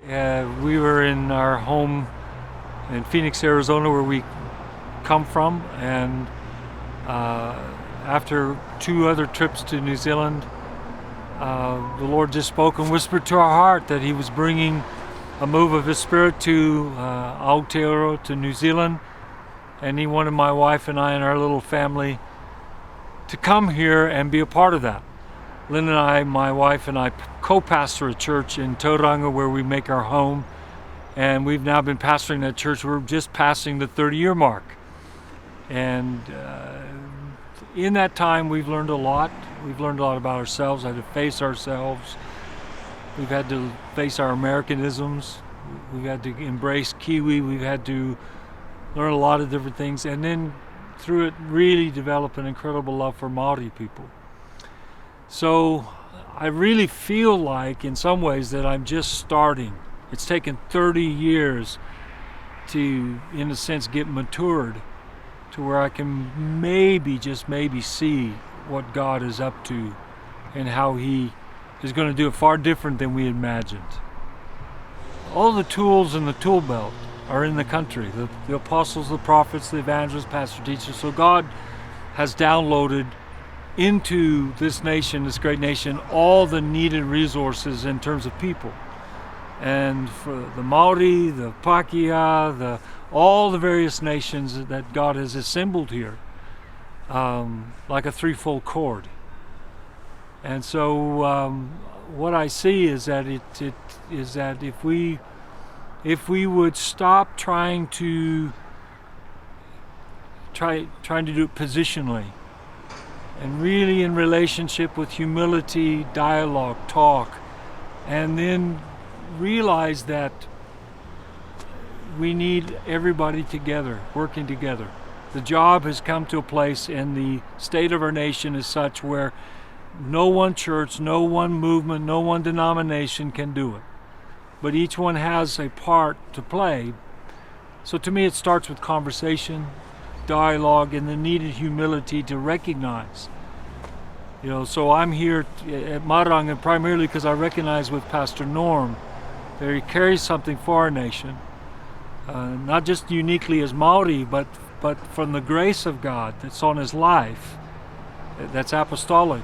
We were in our home in Phoenix, Arizona, where we come from, and after 2 other trips to New Zealand, the Lord just spoke and whispered to our heart that He was bringing a move of His Spirit to Aotearoa, to New Zealand, and He wanted my wife and I and our little family to come here and be a part of that. Lynn and I, my wife and I, co-pastor a church in Tauranga where we make our home, and we've now been pastoring that church. We're just passing the 30-year mark, and in that time we've learned a lot. We've learned a lot about ourselves, how to face ourselves. We've had to face our Americanisms. We've had to embrace Kiwi. We've had to learn a lot of different things, and then through it really develop an incredible love for Maori people. So I really feel like in some ways that I'm just starting. It's taken 30 years to, in a sense, get matured to where I can maybe, just maybe, see what God is up to and how He is going to do it far different than we imagined. All the tools in the tool belt are in the country. The apostles, the prophets, the evangelists, pastor, teachers. So God has downloaded into this nation, this great nation, all the needed resources in terms of people. And for the Maori, the Pakeha, all the various nations that God has assembled here, like a threefold cord. And so what I see is that if we would stop trying to do it positionally, and really in relationship with humility, dialogue, talk, and then realize that we need everybody together, working together. The job has come to a place, and the state of our nation is such where no one church, no one movement, no one denomination can do it. But each one has a part to play. So to me it starts with conversation, dialogue, and the needed humility to recognize. So I'm here at Maranga primarily because I recognize with Pastor Norm that he carries something for our nation, not just uniquely as Maori, but from the grace of God that's on his life, that's apostolic.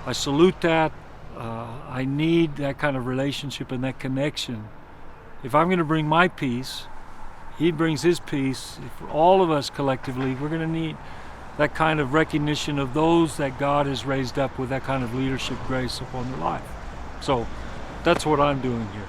I salute that. I need that kind of relationship and that connection. If I'm going to bring my peace, he brings his peace. If all of us collectively, we're going to need that kind of recognition of those that God has raised up with that kind of leadership grace upon their life. So that's what I'm doing here.